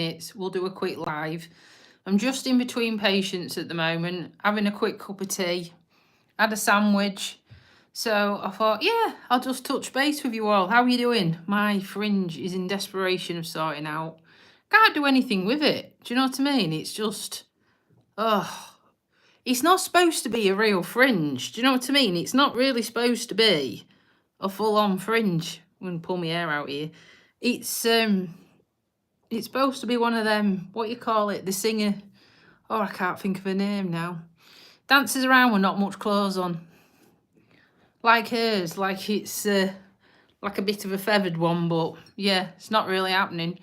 minutes. We'll do a quick live. I'm just in between patients at the moment, having a quick cup of tea, had a sandwich. So I thought, yeah, I'll just touch base with you all. How are you doing? My fringe is in desperation of sorting out. Can't do anything with it. Do you know what I mean? It's just, it's not supposed to be a real fringe. Do you know what I mean? It's not really supposed to be a full-on fringe. I'm going to pull my hair out here. It's supposed to be one of them, what you call it, the singer. Oh, I can't think of her name now. Dances around with not much clothes on. Like hers, like it's like a bit of a feathered one, but yeah, it's not really happening.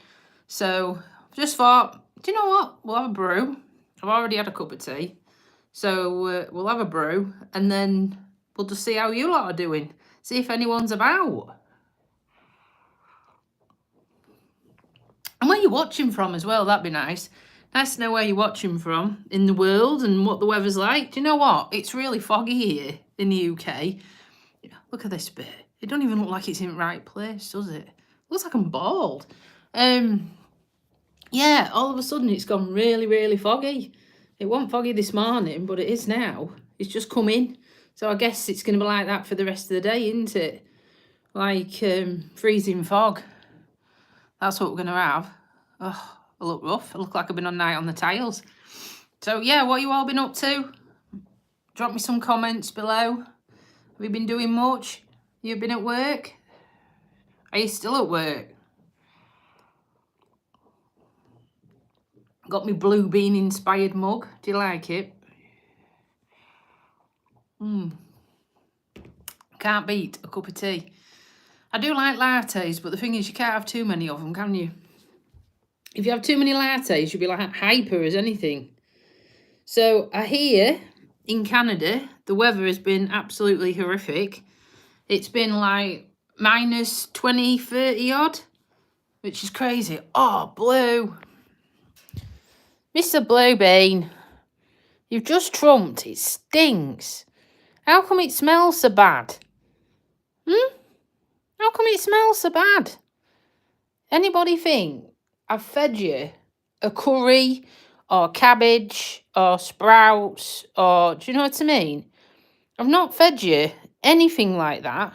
So just thought, do you know what? We'll have a brew. I've already had a cup of tea. So we'll have a brew and then we'll just see how you lot are doing. See if anyone's about. And where you're watching from as well, that'd be nice. Nice to know where you're watching from in the world and what the weather's like. Do you know what? It's really foggy here in the UK. Look at this bit. It don't even look like it's in the right place, does it? Looks like I'm bald. Yeah, all of a sudden it's gone really, really foggy. It wasn't foggy this morning, but it is now. It's just come in. So I guess it's going to be like that for the rest of the day, isn't it? Like freezing fog. That's what we're going to have. Oh, I look rough. I look like I've been on night on the tiles. So yeah, what you all been up to? Drop me some comments below. Have you been doing much? You've been at work? Are you still at work? Got me blue bean inspired mug. Do you like it? Can't beat a cup of tea. I do like lattes, but the thing is you can't have too many of them, can you? If you have too many lattes, you'll be like hyper as anything. So I hear in Canada, the weather has been absolutely horrific. It's been like minus 20, 30 odd, which is crazy. Oh, Blue. Mr. Bluebean, you've just trumped. It stinks. How come it smells so bad? How come it smells so bad? Anybody think I've fed you a curry or cabbage or sprouts or, do you know what I mean? I've not fed you anything like that.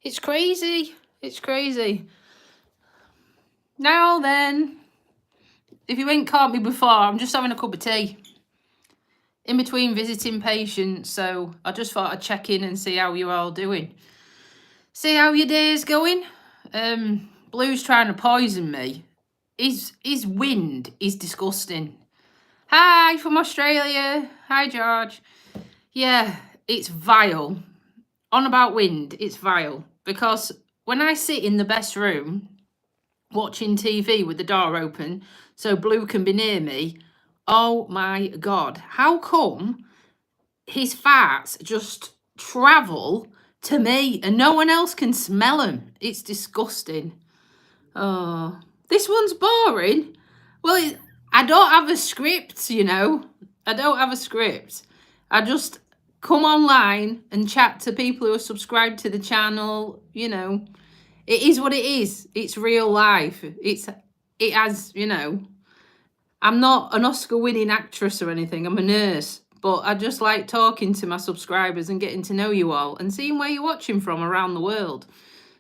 It's crazy. It's crazy. Now then, if you ain't caught me before, I'm just having a cup of tea in between visiting patients. So I just thought I'd check in and see how you're all doing. See how your day's going. Blue's trying to poison me. His wind is disgusting. Hi from Australia. Hi, George. Yeah, it's vile. On about wind, it's vile. Because when I sit in the best room watching TV with the door open so Blue can be near me, oh my God. How come his farts just travel to me and no one else can smell them? It's disgusting. Oh, this one's boring. Well, I don't have a script, you know. I don't have a script. I just come online and chat to people who are subscribed to the channel, you know. It is what it is. It's real life. It has, you know. I'm not an Oscar-winning actress or anything. I'm a nurse. But I just like talking to my subscribers and getting to know you all and seeing where you're watching from around the world.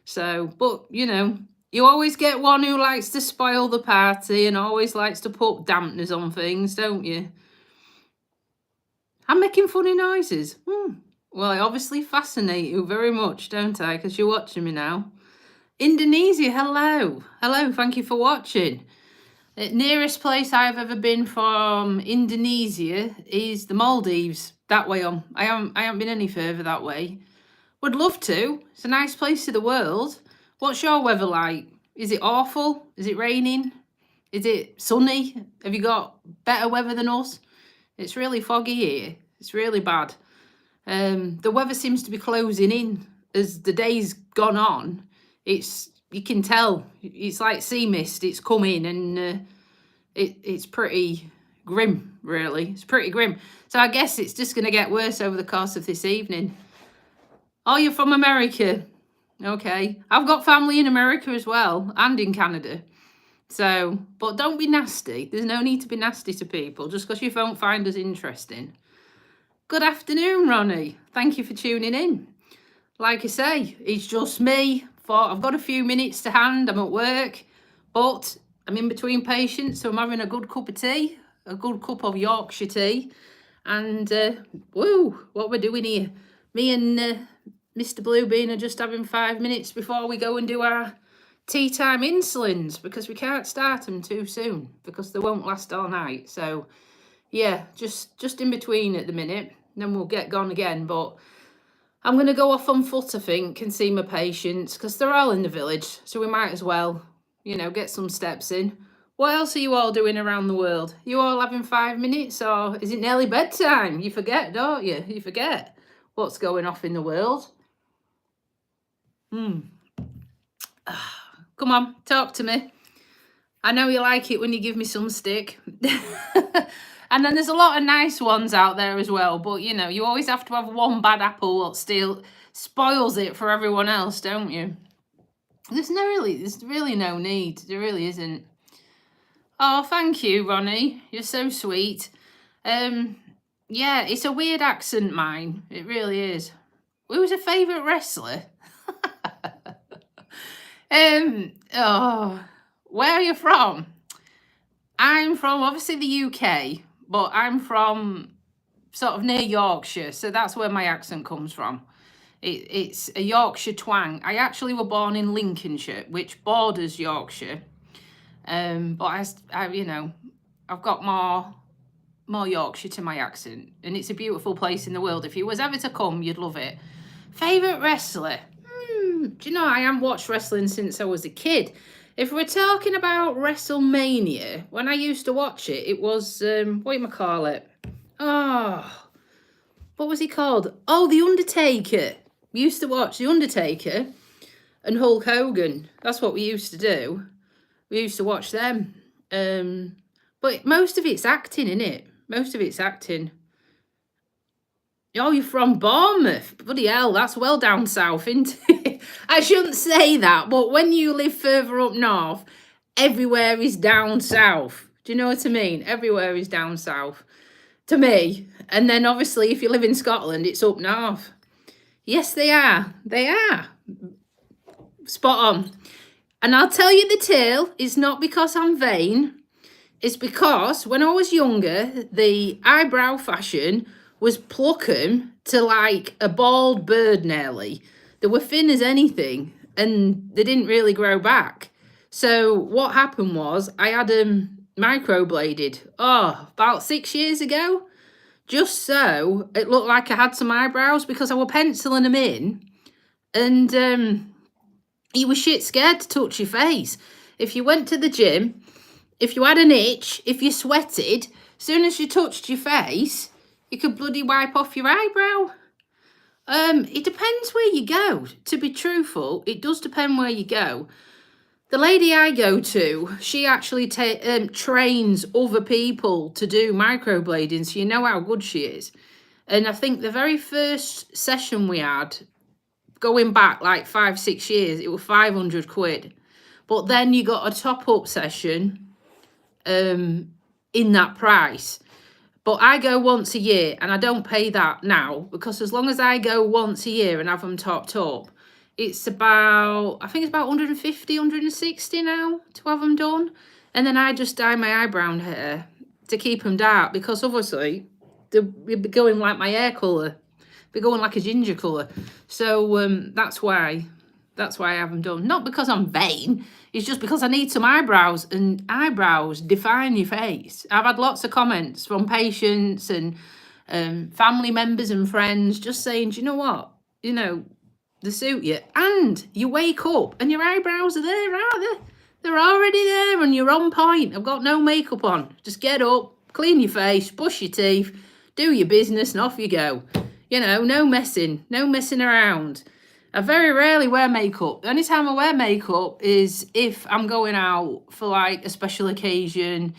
So, but, you know, you always get one who likes to spoil the party and always likes to put dampeners on things, don't you? I'm making funny noises. Well, I obviously fascinate you very much, don't I? Because you're watching me now. Indonesia, hello. Hello, thank you for watching. The nearest place I've ever been from Indonesia is the Maldives. That way on. I haven't been any further that way. Would love to. It's a nice place in the world. What's your weather like? Is it awful? Is it raining? Is it sunny? Have you got better weather than us? It's really foggy here. It's really bad. The weather seems to be closing in as the day's gone on. You can tell it's like sea mist. It's coming and it's pretty grim, really. It's pretty grim. So I guess it's just going to get worse over the course of this evening. Oh, you're from America? Okay. I've got family in America as well and in Canada. So, but don't be nasty. There's no need to be nasty to people just because you won't find us interesting. Good afternoon, Ronnie. Thank you for tuning in. Like I say, it's just me. I've got a few minutes to hand. I'm at work, but I'm in between patients, so I'm having a good cup of tea, a good cup of Yorkshire tea. And, woo, what we're doing here. Me and Mr. Bluebean are just having 5 minutes before we go and do our tea time insulins, because we can't start them too soon because they won't last all night. So yeah, just in between at the minute, then we'll get gone again. But I'm going to go off on foot, I think, and see my patients because they're all in the village, so we might as well, you know, get some steps in. What else are you all doing around the world? You all having 5 minutes, or is it nearly bedtime? You forget, don't you? You forget what's going off in the world. Come on, talk to me. I know you like it when you give me some stick. And then there's a lot of nice ones out there as well. But, you know, you always have to have one bad apple that still spoils it for everyone else, don't you? There's really no need. There really isn't. Oh, thank you, Ronnie. You're so sweet. Yeah, it's a weird accent, mine. It really is. Who was a favourite wrestler? Oh, where are you from? I'm from, obviously, the UK, but I'm from sort of near Yorkshire, so that's where my accent comes from. It's a Yorkshire twang. I actually were born in Lincolnshire, which borders Yorkshire. But I you know, I've got more Yorkshire to my accent, and it's a beautiful place in the world. If you was ever to come, you'd love it. Favourite wrestler? Do you know, I haven't watched wrestling since I was a kid. If we're talking about WrestleMania, when I used to watch it, it was, what was he called? Oh, The Undertaker. We used to watch The Undertaker and Hulk Hogan. That's what we used to do. We used to watch them. But most of it's acting, innit? Most of it's acting. Oh, you're from Bournemouth. Bloody hell, that's well down south, isn't it? I shouldn't say that, but when you live further up north, everywhere is down south. Do you know what I mean? Everywhere is down south. To me. And then obviously if you live in Scotland, it's up north. Yes, they are. They are. Spot on. And I'll tell you the tale. It's not because I'm vain. It's because when I was younger, the eyebrow fashion was pluck 'em to like a bald bird nearly. They were thin as anything and they didn't really grow back. So what happened was I had them microbladed, about 6 years ago, just so it looked like I had some eyebrows because I were penciling them in, and you were shit scared to touch your face. If you went to the gym, if you had an itch, if you sweated, as soon as you touched your face, you could bloody wipe off your eyebrow. It depends where you go. To be truthful, it does depend where you go. The lady I go to, she actually trains other people to do microblading, so you know how good she is. And I think the very first session we had, going back like 5-6 years, it was 500 quid. But then you got a top-up session in that price. But I go once a year, and I don't pay that now, because as long as I go once a year and have them topped up, it's about, I think it's about 150, 160 now to have them done. And then I just dye my eyebrow hair to keep them dark, because obviously they'll be going like my hair colour. Be going like a ginger colour. So that's why I have them done. Not because I'm vain. It's just because I need some eyebrows, and eyebrows define your face. I've had lots of comments from patients and family members and friends just saying, do you know what? You know, they suit you. And you wake up and your eyebrows are there, aren't they? They're already there and you're on point. I've got no makeup on. Just get up, clean your face, brush your teeth, do your business, and off you go. You know, no messing around. I very rarely wear makeup. The only time I wear makeup is if I'm going out for like a special occasion,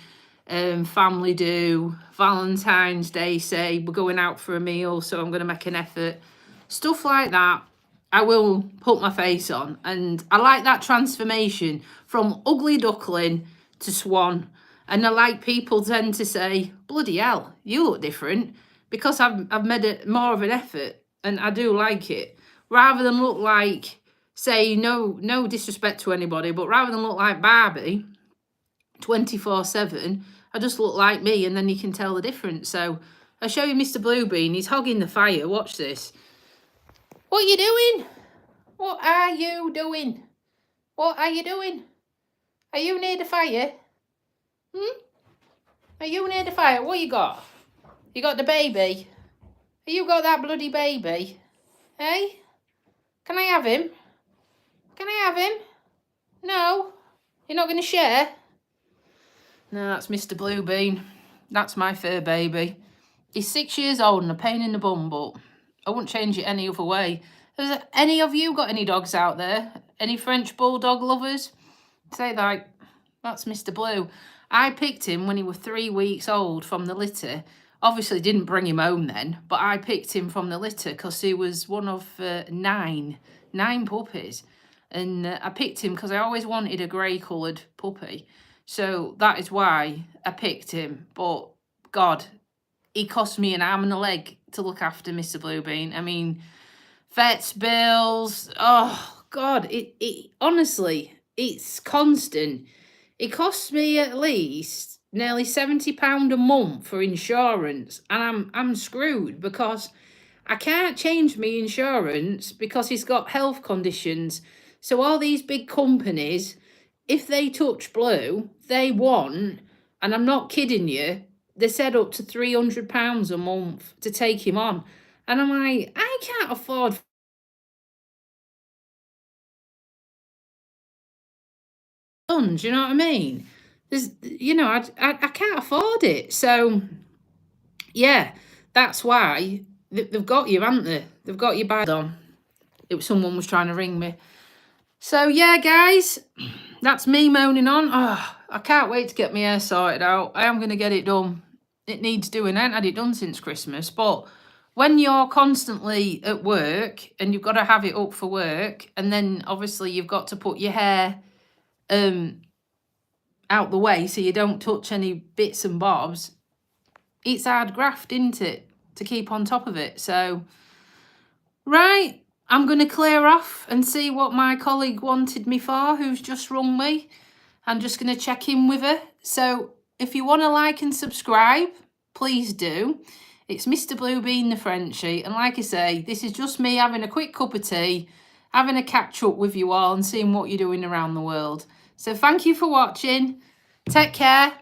family do, Valentine's Day, say we're going out for a meal, so I'm going to make an effort. Stuff like that, I will put my face on. And I like that transformation from ugly duckling to Swan. And I like people tend to say, bloody hell, you look different, because I've made more of an effort, and I do like it. Rather than look like, say, no disrespect to anybody, but rather than look like Barbie 24/7, I just look like me, and then you can tell the difference. So I'll show you Mr. Bluebean. He's hogging the fire. Watch this. What are you doing? What are you doing? What are you doing? Are you near the fire? Are you near the fire? What you got? You got the baby? Have you got that bloody baby? Hey? Can I have him? Can I have him? No? You're not going to share? No, that's Mr. Bluebean. That's my fur baby. He's 6 years old and a pain in the bum, but I wouldn't change it any other way. Has any of you got any dogs out there? Any French bulldog lovers? Say like, that's Mr. Blue. I picked him when he was 3 weeks old from the litter. Obviously didn't bring him home then, but I picked him from the litter because he was one of nine puppies. And I picked him because I always wanted a grey coloured puppy. So that is why I picked him. But God, he cost me an arm and a leg to look after Mr. Bluebean. I mean, vets bills, oh God, it honestly, it's constant. It costs me at least nearly £70 a month for insurance, and I'm screwed because I can't change my insurance because he's got health conditions. So all these big companies, if they touch Blue, they want, and I'm not kidding you, they said up to £300 a month to take him on. And I'm like, I can't afford funds, you know what I mean? There's, you know, I can't afford it. So, yeah, that's why they've got you, haven't they? They've got you bad on. Someone was trying to ring me. So, yeah, guys, that's me moaning on. Oh, I can't wait to get my hair sorted out. I am going to get it done. It needs doing. I haven't had it done since Christmas. But when you're constantly at work and you've got to have it up for work, and then obviously you've got to put your hair out the way so you don't touch any bits and bobs, it's hard graft, isn't it, to keep on top of it. So, right, I'm going to clear off and see what my colleague wanted me for, who's just rung me. I'm just going to check in with her. So if you want to like and subscribe, please do. It's Mr. Bluebean the Frenchie. And like I say, this is just me having a quick cup of tea, having a catch up with you all and seeing what you're doing around the world. So thank you for watching. Take care.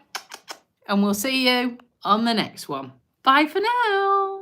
And we'll see you on the next one. Bye for now.